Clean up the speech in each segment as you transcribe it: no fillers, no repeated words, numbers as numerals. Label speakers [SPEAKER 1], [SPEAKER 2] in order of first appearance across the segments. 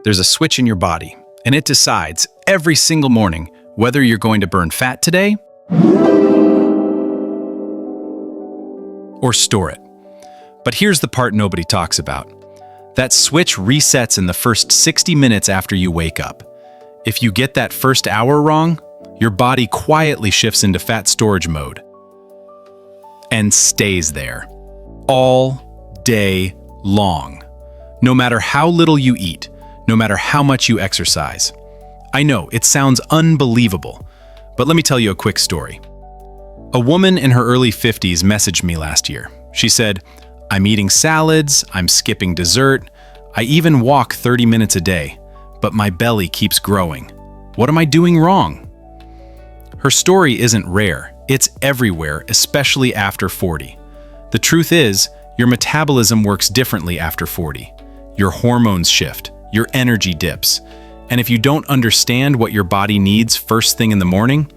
[SPEAKER 1] There's a switch in your body, and it decides every single morning whether you're going to burn fat today or store it. But here's the part nobody talks about. That switch resets in the first 60 minutes after you wake up. If you get that first hour wrong, your body quietly shifts into fat storage mode and stays there all day long. No matter how little you eat, no matter how much you exercise. I know, it sounds unbelievable, but let me tell you a quick story. A woman in her early 50s messaged me last year. She said, "I'm eating salads, I'm skipping dessert, I even walk 30 minutes a day, but my belly keeps growing. What am I doing wrong?" Her story isn't rare, it's everywhere, especially after 40. The truth is, your metabolism works differently after 40. Your hormones shift, your energy dips, and if you don't understand what your body needs first thing in the morning,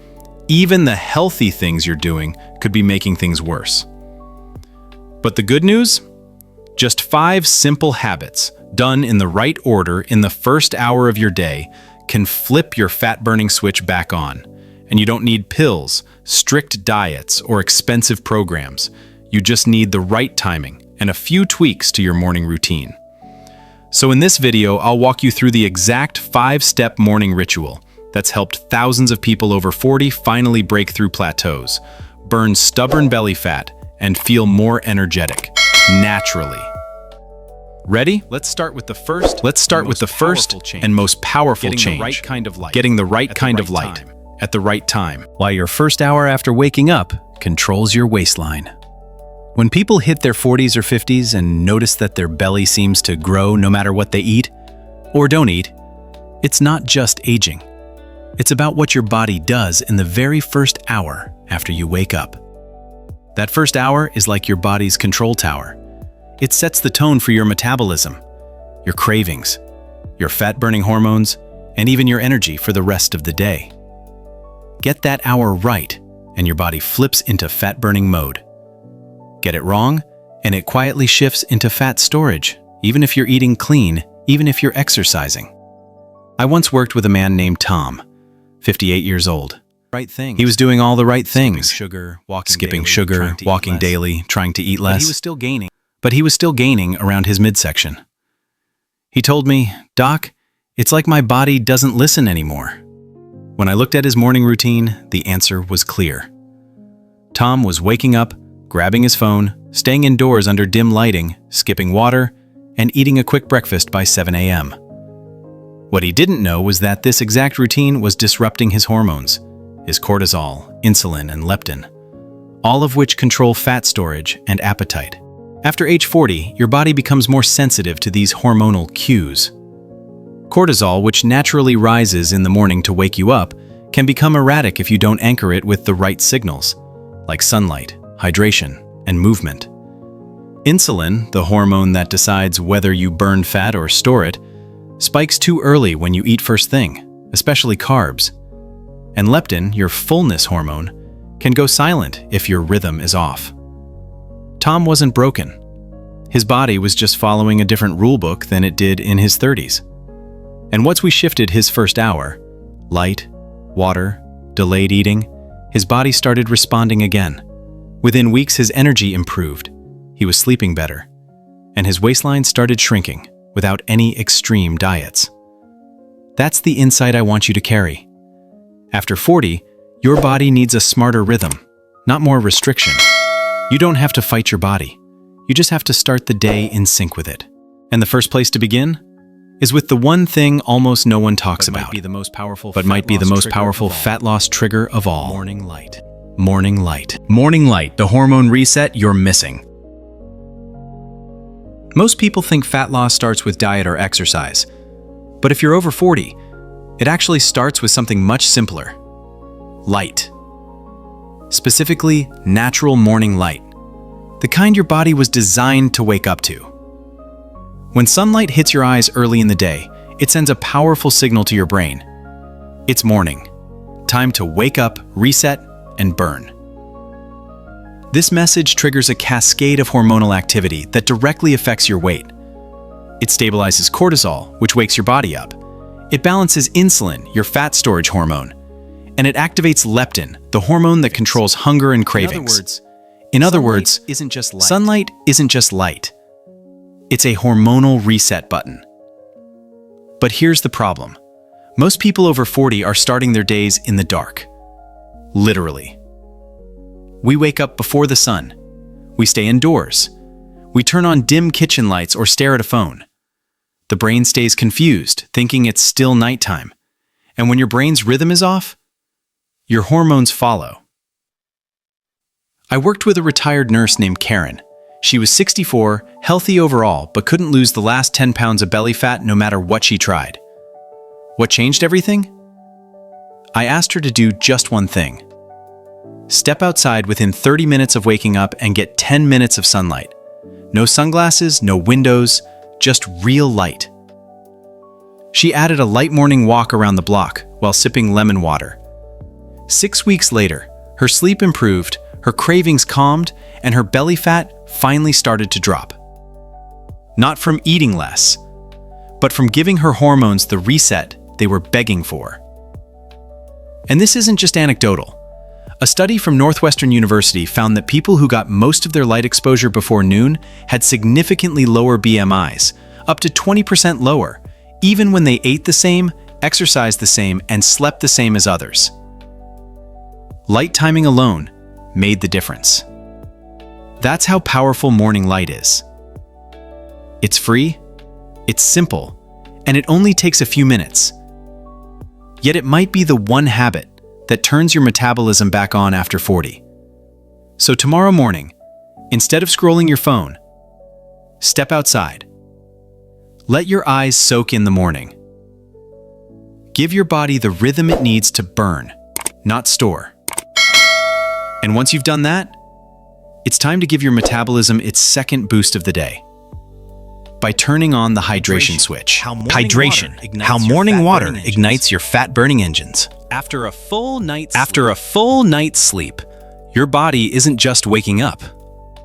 [SPEAKER 1] even the healthy things you're doing could be making things worse. But the good news? Just 5 simple habits, done in the right order in the first hour of your day, can flip your fat-burning switch back on. And you don't need pills, strict diets, or expensive programs. You just need the right timing and a few tweaks to your morning routine. So in this video, I'll walk you through the exact 5-step morning ritual that's helped thousands of people over 40 finally break through plateaus, burn stubborn belly fat, and feel more energetic, naturally. Ready? Let's start with the first and most powerful change. Getting the right kind of light. Getting the right kind of light at the right time. While your first hour after waking up controls your waistline. When people hit their 40s or 50s and notice that their belly seems to grow no matter what they eat or don't eat, it's not just aging. It's about what your body does in the very first hour after you wake up. That first hour is like your body's control tower. It sets the tone for your metabolism, your cravings, your fat-burning hormones, and even your energy for the rest of the day. Get that hour right, and your body flips into fat-burning mode. Get it wrong, and it quietly shifts into fat storage, even if you're eating clean, even if you're exercising. I once worked with a man named Tom, 58 years old. He was doing all the right things. Skipping sugar, walking daily, trying to eat less. But he was still gaining around his midsection. He told me, "Doc, it's like my body doesn't listen anymore." When I looked at his morning routine, the answer was clear. Tom was waking up, grabbing his phone, staying indoors under dim lighting, skipping water, and eating a quick breakfast by 7 a.m. What he didn't know was that this exact routine was disrupting his hormones, his cortisol, insulin, and leptin, all of which control fat storage and appetite. After age 40, your body becomes more sensitive to these hormonal cues. Cortisol, which naturally rises in the morning to wake you up, can become erratic if you don't anchor it with the right signals, like sunlight, hydration, and movement. Insulin, the hormone that decides whether you burn fat or store it, spikes too early when you eat first thing, especially carbs. And leptin, your fullness hormone, can go silent if your rhythm is off. Tom wasn't broken. His body was just following a different rulebook than it did in his 30s. And once we shifted his first hour, light, water, delayed eating, his body started responding again. Within weeks, his energy improved, he was sleeping better, and his waistline started shrinking without any extreme diets. That's the insight I want you to carry. After 40, your body needs a smarter rhythm, not more restriction. You don't have to fight your body. You just have to start the day in sync with it. And the first place to begin is with the one thing almost no one talks about, but might be the most powerful fat loss trigger of all. Morning light. Morning light. Morning light, the hormone reset you're missing. Most people think fat loss starts with diet or exercise. But if you're over 40, it actually starts with something much simpler. Light. Specifically, natural morning light. The kind your body was designed to wake up to. When sunlight hits your eyes early in the day, it sends a powerful signal to your brain. It's morning. Time to wake up, reset, and burn. This message triggers a cascade of hormonal activity that directly affects your weight. It stabilizes cortisol, which wakes your body up. It balances insulin, your fat storage hormone. And it activates leptin, the hormone that controls hunger and cravings. In other words, sunlight isn't just light. It's a hormonal reset button. But here's the problem. Most people over 40 are starting their days in the dark. Literally. We wake up before the sun. We stay indoors. We turn on dim kitchen lights or stare at a phone. The brain stays confused, thinking it's still nighttime. And when your brain's rhythm is off, your hormones follow. I worked with a retired nurse named Karen. She was 64, healthy overall, but couldn't lose the last 10 pounds of belly fat no matter what she tried. What changed everything? I asked her to do just one thing. Step outside within 30 minutes of waking up and get 10 minutes of sunlight. No sunglasses, no windows, just real light. She added a light morning walk around the block while sipping lemon water. 6 weeks later, her sleep improved, her cravings calmed, and her belly fat finally started to drop. Not from eating less, but from giving her hormones the reset they were begging for. And this isn't just anecdotal. A study from Northwestern University found that people who got most of their light exposure before noon had significantly lower BMIs, up to 20% lower, even when they ate the same, exercised the same, and slept the same as others. Light timing alone made the difference. That's how powerful morning light is. It's free, it's simple, and it only takes a few minutes. Yet it might be the one habit that turns your metabolism back on after 40. So tomorrow morning, instead of scrolling your phone, step outside. Let your eyes soak in the morning. Give your body the rhythm it needs to burn, not store. And once you've done that, it's time to give your metabolism its second boost of the day. By turning on the hydration switch.
[SPEAKER 2] Hydration. How morning water ignites your fat-burning engines.
[SPEAKER 1] After a full night's sleep, your body isn't just waking up.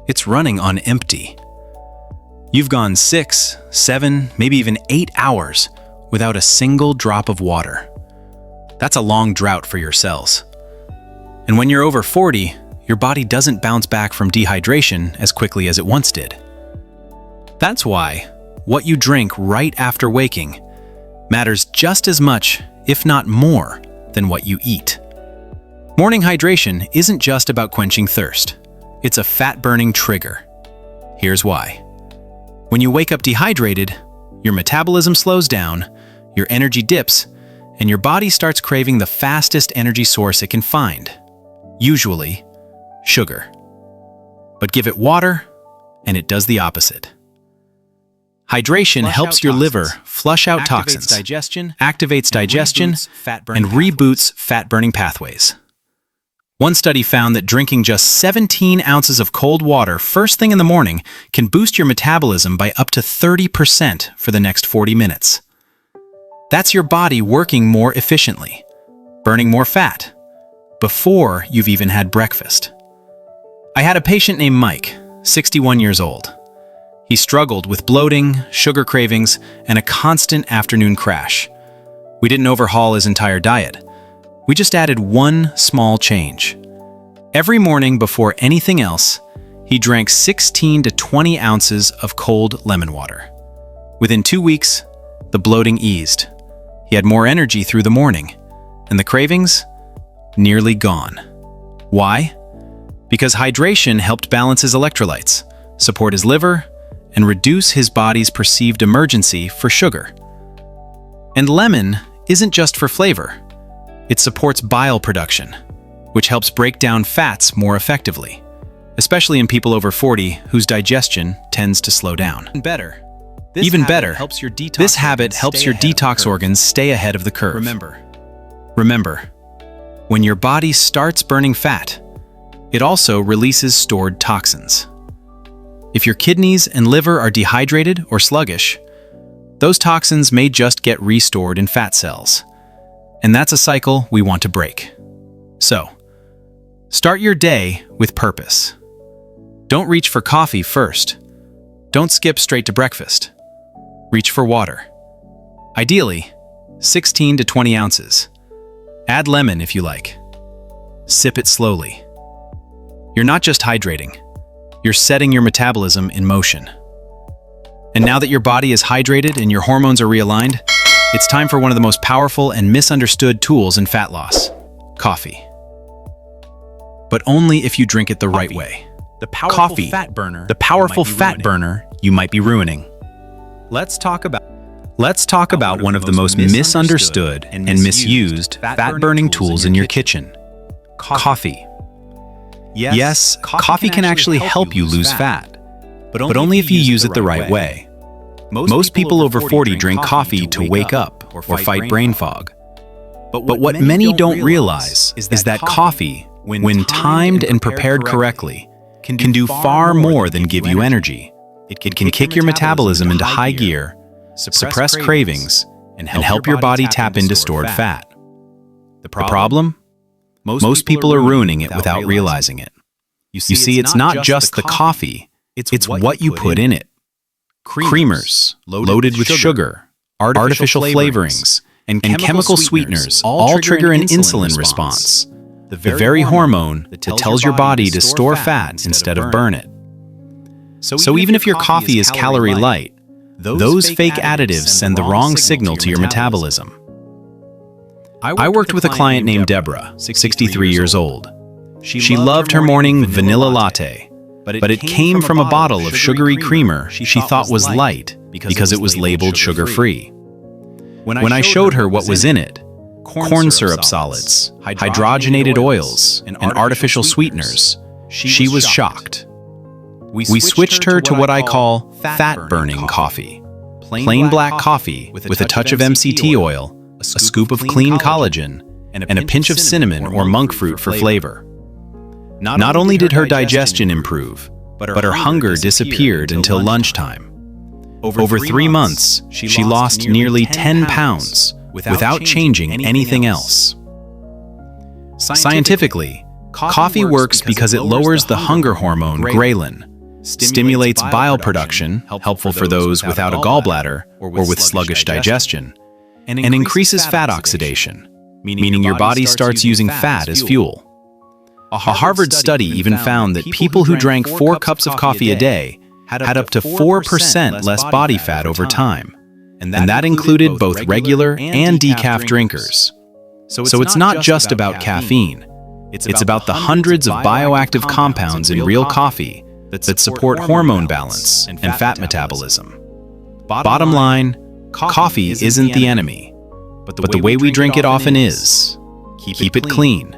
[SPEAKER 1] It's running on empty. You've gone 6, 7, maybe even 8 hours without a single drop of water. That's a long drought for your cells. And when you're over 40, your body doesn't bounce back from dehydration as quickly as it once did. That's why what you drink right after waking matters just as much, if not more, than what you eat. Morning hydration isn't just about quenching thirst. It's a fat-burning trigger. Here's why. When you wake up dehydrated, your metabolism slows down, your energy dips, and your body starts craving the fastest energy source it can find. Usually, sugar. But give it water, and it does the opposite. Hydration helps your liver flush out toxins, activates digestion, and reboots fat-burning pathways. One study found that drinking just 17 ounces of cold water first thing in the morning can boost your metabolism by up to 30% for the next 40 minutes. That's your body working more efficiently, burning more fat, before you've even had breakfast. I had a patient named Mike, 61 years old. He struggled with bloating, sugar cravings, and a constant afternoon crash. We didn't overhaul his entire diet. We just added one small change. Every morning before anything else, he drank 16 to 20 ounces of cold lemon water. Within 2 weeks, the bloating eased. He had more energy through the morning, and the cravings nearly gone. Why? Because hydration helped balance his electrolytes, support his liver, and reduce his body's perceived emergency for sugar. And lemon isn't just for flavor. It supports bile production, which helps break down fats more effectively, especially in people over 40 whose digestion tends to slow down. Even better, this habit helps your detox organs stay ahead of the curve. Remember, when your body starts burning fat, it also releases stored toxins. If your kidneys and liver are dehydrated or sluggish, those toxins may just get restored in fat cells. And that's a cycle we want to break. So, start your day with purpose. Don't reach for coffee first. Don't skip straight to breakfast. Reach for water. Ideally, 16 to 20 ounces. Add lemon if you like. Sip it slowly. You're not just hydrating, you're setting your metabolism in motion. And now that your body is hydrated and your hormones are realigned, it's time for one of the most powerful and misunderstood tools in fat loss: coffee. But only if you drink it the right way.
[SPEAKER 2] The powerful fat burner
[SPEAKER 1] you might be ruining. Let's talk about one of the most misunderstood and misused fat-burning tools in your kitchen: coffee. Yes, coffee can actually help you lose fat, but only if you use it the right way. Most people over 40 drink coffee to wake up or fight brain fog. But what many don't realize is that coffee, when timed and prepared correctly, can do far more than give you energy. It can kick your metabolism into high gear, suppress cravings, and help your body tap into stored fat. The problem? Most people are ruining it without realizing it. You see, it's not just the coffee, it's what you put in it. Creamers, loaded with sugar, artificial flavorings, and chemical sweeteners all trigger an insulin response, the very hormone that tells your body to store fat instead of burn it. So even if your coffee is calorie light, those fake additives send the wrong signal to your metabolism. I worked with a client named Deborah, 63 years old. She loved her morning vanilla latte, but it came from a bottle of sugary creamer she thought was light because it was labeled sugar-free. When I showed her what was in it, corn syrup solids, hydrogenated oils, and artificial sweeteners, she was shocked. We switched her to what I call fat-burning coffee. Plain black coffee with a touch of MCT oil, a scoop of clean collagen, and a pinch of cinnamon or monk fruit for flavor. Not only did her digestion improve, but her hunger disappeared until lunchtime. Over 3 months, she lost nearly 10 pounds without changing anything else. Scientifically, coffee works because it lowers the hunger hormone ghrelin, stimulates bile production, helpful for those without a gallbladder or with sluggish digestion, and increases fat oxidation, meaning your body starts using fat as fuel. A Harvard study even found that people who drank 4 cups of coffee a day had up to 4% less body fat over time, and that included both regular and decaf drinkers. So it's not just about caffeine. It's about the hundreds of bioactive compounds in real coffee that support hormone balance and fat metabolism. Bottom line, coffee isn't the enemy, but the way we drink it often is. Keep it clean.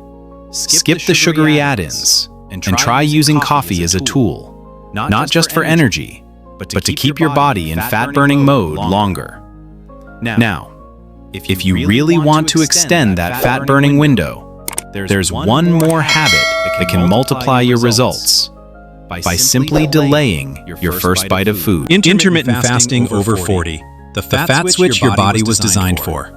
[SPEAKER 1] Skip the sugary add-ins and try using coffee as a tool, not just for energy, but to keep your body in fat-burning mode longer. Now, if you really want to extend that fat-burning window, there's one more habit that can multiply your results by simply delaying your first bite of food.
[SPEAKER 2] Intermittent fasting over 40, the fat switch your body was designed for.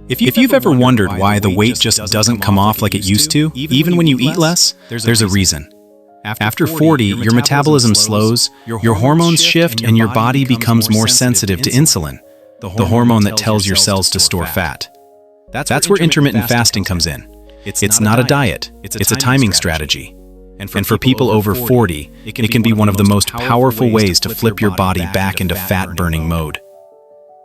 [SPEAKER 2] If you've ever wondered why the weight just doesn't come off like it used to, even when you eat less, there's a reason. After 40, your metabolism slows, your hormones shift, and your body becomes more sensitive to insulin, the hormone that tells your cells to store fat. That's where intermittent fasting comes in. It's not a diet, it's a timing strategy. And for people over 40, it can be one of the most powerful ways to flip your body back into fat-burning mode.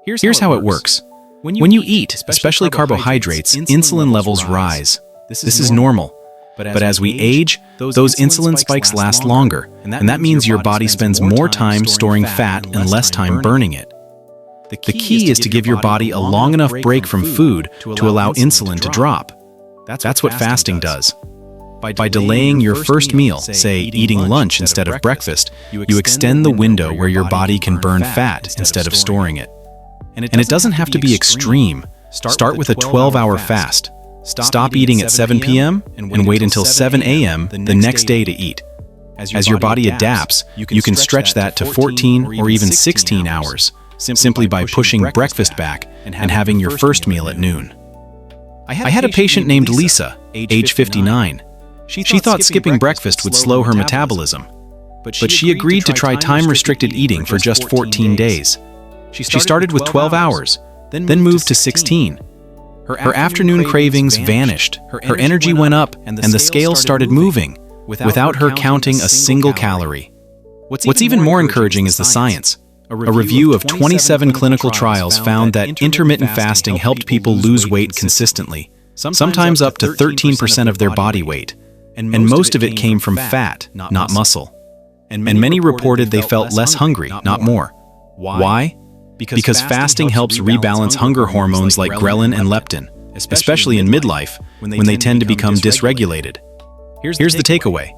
[SPEAKER 2] Here's how it works. When you eat, especially carbohydrates, insulin levels rise. This is normal. But as we age, those insulin spikes last longer, and that means your body spends more time storing fat and less time burning it. The key is to give your body a long enough break from food to allow insulin to drop. That's what fasting does. By delaying your first meal, say eating lunch instead of breakfast, you extend the window where your body can burn fat instead of storing it. And it doesn't have to be extreme. Start with a 12-hour fast. Stop eating at 7 p.m. and wait until 7 a.m. the next day to eat. As your body adapts, you can stretch that to 14 or even 16 hours, simply by pushing breakfast back and having your first meal at noon. I had a patient named Lisa, age 59. She thought skipping breakfast would slow her metabolism, but she agreed to try time-restricted eating for just 14 days.
[SPEAKER 1] She started with 12 hours, then moved to 16. Her afternoon cravings vanished, her energy went up, and the scale started moving, without her counting a single calorie. What's even more encouraging is the science. A review of 27 clinical trials found that intermittent fasting helped people lose weight consistently, sometimes up to 13% of their body weight, and most of it came from fat, not muscle. And many reported they felt less hungry, not more. Why? Because fasting helps rebalance hunger hormones like ghrelin and leptin, especially in midlife, when they tend to become dysregulated. Here's the takeaway.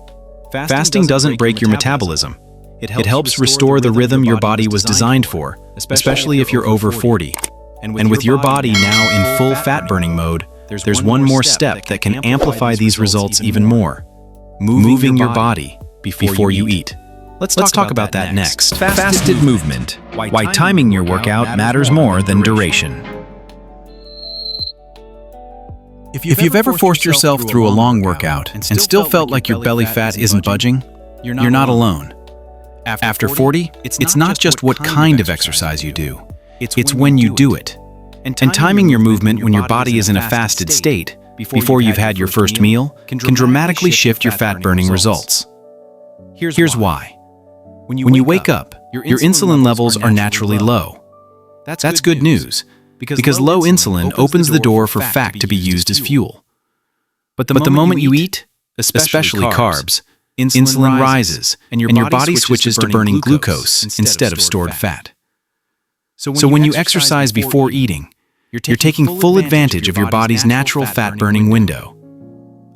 [SPEAKER 1] Fasting doesn't break your metabolism. It helps restore the rhythm your body was designed for, especially if you're over 40. And with your body now in full fat-burning mode, there's one more step that can amplify these results even more. Moving your body before you eat. Let's talk about that next.
[SPEAKER 3] Fasted movement. Why timing your workout matters more than duration.
[SPEAKER 2] If you've ever forced yourself through a long workout and still felt like your belly fat isn't budging, you're not alone. After 40, it's not just what kind of exercise you do, it's when you do it. And timing your movement when your body is in a fasted state, before you've had your first meal, can dramatically shift your fat-burning results. Here's why. When you wake up, your insulin levels are naturally low. That's good news, because low insulin opens the door for fat to be used as fuel. But the moment you eat, especially carbs, insulin rises, and your body switches to burning glucose instead of stored fat. So when you exercise before eating, you're taking full advantage of your body's natural fat-burning window.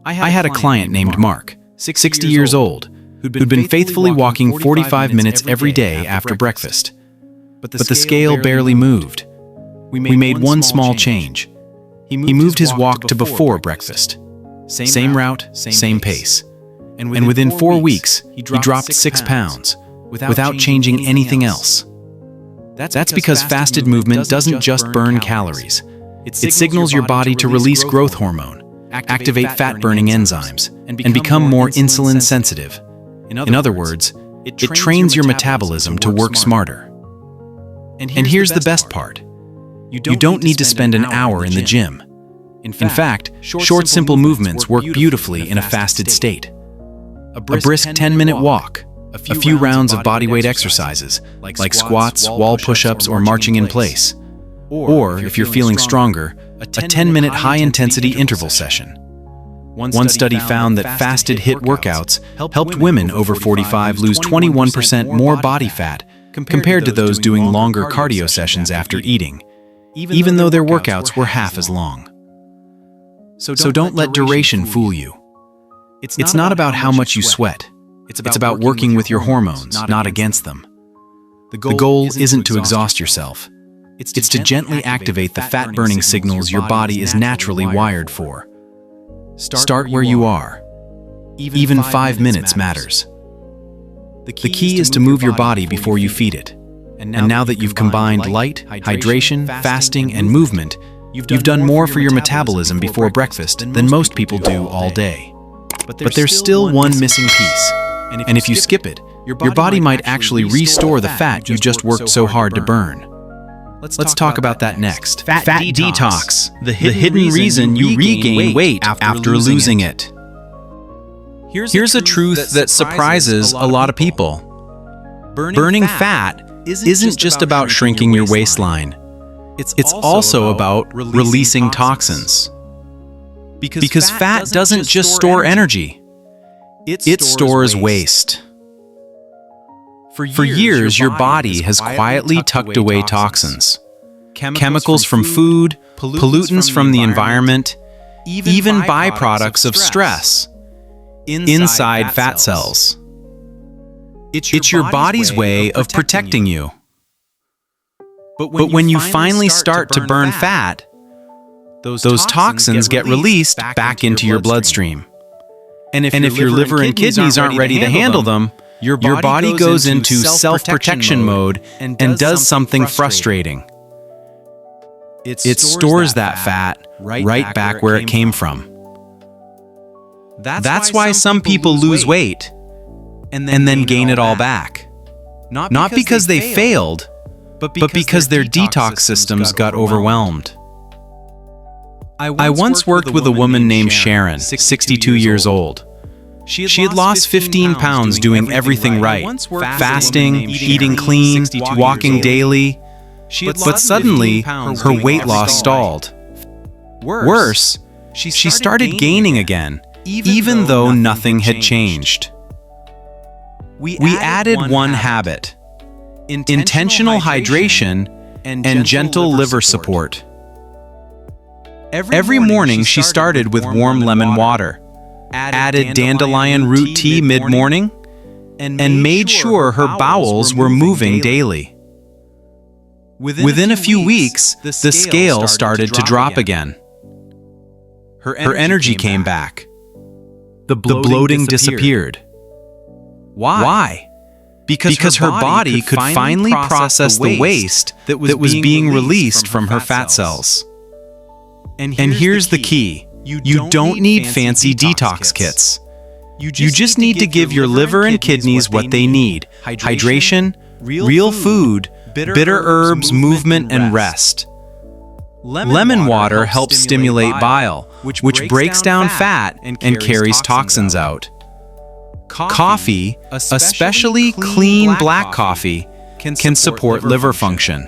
[SPEAKER 2] I had a client named Mark, 60 years old, who'd been faithfully walking 45 minutes every day after breakfast. But the scale barely moved. We made one small change. He moved his walk to before breakfast. Same route, same pace. And within 4 weeks, he dropped 6 pounds, without changing anything else. That's because fasted movement doesn't just burn calories. It signals your body to release growth hormone, activate fat-burning enzymes, and become more insulin sensitive. In other words, it trains your metabolism to work smarter. And here's the best part. You don't need to spend an hour in the gym. In fact, short, simple movements work beautifully in a fasted state. A brisk 10-minute walk, a few rounds of bodyweight exercises, like squats, wall push-ups, or marching in place. Or, if you're feeling stronger, a 10-minute high-intensity interval session. One study found that fasted HIIT workouts helped women over 45 lose 21% more body fat compared to those doing longer cardio sessions after eating, even though their workouts were half as long. So don't let duration fool you. It's not about how much you sweat. It's about working with your hormones, not against them. The goal isn't to exhaust yourself. It's to gently activate the fat-burning signals your body is naturally wired for. Start where you are. Even 5 minutes matters. The key is to move your body before you feed it. And now that you've combined light, hydration, fasting, and movement, you've done more for your metabolism before breakfast than most people do all day. But there's still one missing piece. And if you skip it, your body might actually restore the fat you just worked so hard to burn. Let's talk about that next.
[SPEAKER 3] Fat detox. The hidden reason you regain weight after losing it.
[SPEAKER 1] Here's a truth that surprises a lot of people. Burning fat isn't just about shrinking your waistline. It's also about releasing toxins. Because fat doesn't just store energy. It stores waste. For years, your body has quietly tucked away toxins. Chemicals from food, pollutants from the environment, even byproducts of stress inside fat cells. It's your body's way of protecting you. But when you finally start to burn fat, those toxins get released back into your bloodstream. And if your liver and kidneys aren't ready to handle them, your body goes into self-protection mode and does something frustrating. It stores that fat right back where it came from. That's why some people lose weight and then gain it all back. Not because they failed, but because their detox systems got overwhelmed. I once worked with a woman named Sharon, 62 years old. She had lost 15 pounds doing everything right, fasting, eating clean, walking daily, but suddenly her weight loss stalled. Worse, she started gaining again, even though nothing had changed. We added one habit: intentional hydration and gentle liver support. Every morning she started with warm lemon water, added dandelion root tea mid-morning, and made sure her bowels were moving daily. Within a few weeks, the scale started to drop again. Her energy came back. The bloating disappeared. Why? Because her body could finally process the waste that was being released from her fat cells. And here's the key. You don't need fancy detox kits. You just need to give your liver and kidneys what they need: hydration, real food, bitter herbs, movement, and rest. Lemon water helps stimulate bile, which breaks down fat and carries toxins out. Coffee, especially clean black coffee, can support liver function.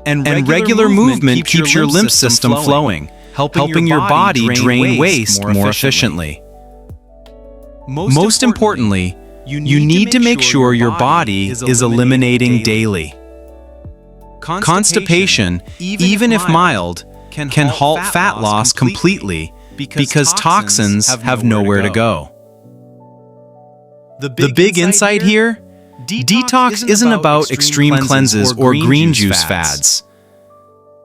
[SPEAKER 1] And regular movement keeps your lymph system flowing, helping your body drain waste more efficiently. Most importantly, you need to make sure your body is eliminating daily. Constipation, even if mild, can halt fat loss completely because toxins have nowhere to go. The big insight here: detox isn't about extreme cleanses or green juice fads.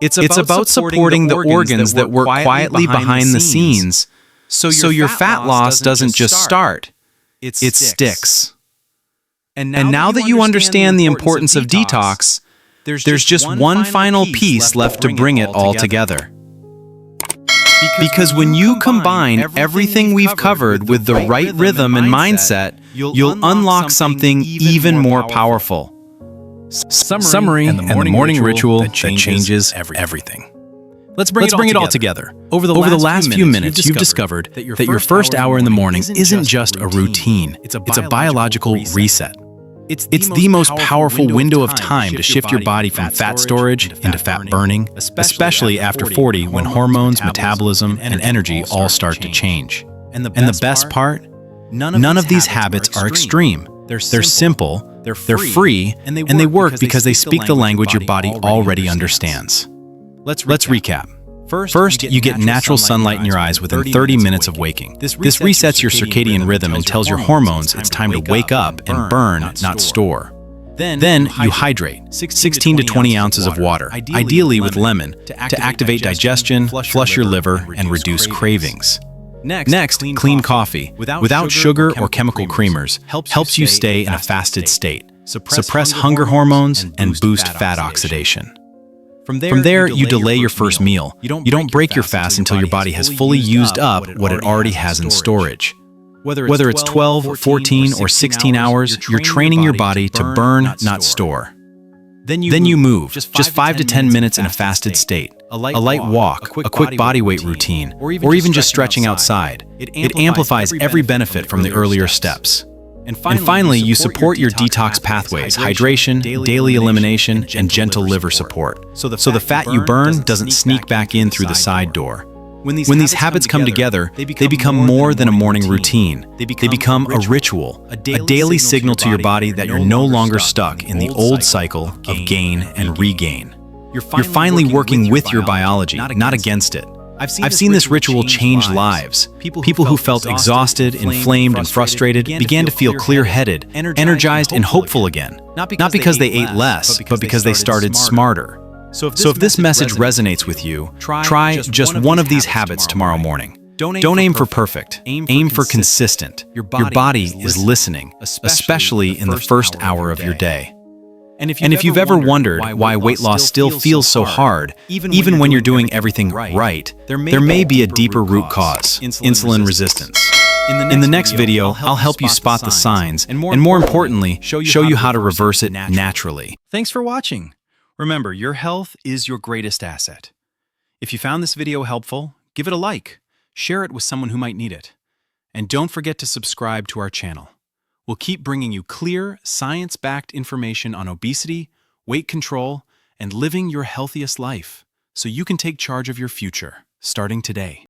[SPEAKER 1] It's about supporting the organs that work quietly behind the scenes, so your fat loss doesn't just start, it sticks. And now that you understand the importance of detox, there's just one final piece left to bring it all together. Because when you combine everything we've covered with the right rhythm and mindset, you'll unlock something even more powerful. Summary and the morning ritual that changes everything. Let's bring it all together. Over the last few minutes, you've discovered that your first hour in the morning isn't just a routine. It's a biological reset. It's the most powerful window of time to shift your body from fat storage into fat burning, especially after 40, when hormones, metabolism, and energy all start to change. And the best part? None of these habits are extreme. They're simple, they're free, and they work because they speak the language your body already understands. Let's recap. First, you get natural sunlight in your eyes within 30 minutes of waking. This resets your circadian rhythm and tells your hormones it's time to wake up and burn, not store. Then you hydrate, 16 to 20 ounces of water, ideally with lemon, to activate digestion, flush your liver, and reduce cravings. Next, clean coffee, without sugar or chemical creamers, helps you stay in a fasted state, suppress hunger hormones, and boost fat oxidation. From there, you delay your first meal. You don't break your fast until your body has fully used up what it already has in storage. Whether it's 12, 14, or 16 hours, you're training your body to burn, not store. Then you move, just 5 to 10 minutes in a fasted state. A light walk, a quick body weight routine, or even just stretching outside. It amplifies every benefit from the earlier steps. And finally, you support your detox pathways: hydration, daily elimination, and gentle liver support, so the fat you burn doesn't sneak back in through the side door. When these habits come together, they become more than a morning routine. They become a ritual, a daily signal to your body that you're no longer stuck in the old cycle of gain and regain. You're finally working with your biology, not against it. I've seen this ritual change lives. People who felt exhausted, inflamed, and frustrated began to feel clear-headed, energized, and hopeful again. Not because they ate less, but because they started smarter. So if this message resonates with you, try just one of these habits tomorrow morning. Don't aim for perfect, aim for consistent. Your body is listening, especially in the first hour of your day. And if you've ever wondered why weight loss still feels so hard, even when you're doing everything right, there may be a deeper root cause: insulin resistance. In the next video, I'll help you spot the signs, and more importantly, show you how to reverse it naturally.
[SPEAKER 3] Thanks for watching.
[SPEAKER 1] Remember, your health is your greatest asset. If you found this video helpful, give it a like, share it with someone who might need it. And don't forget to subscribe to our channel. We'll keep bringing you clear, science-backed information on obesity, weight control, and living your healthiest life, so you can take charge of your future, starting today.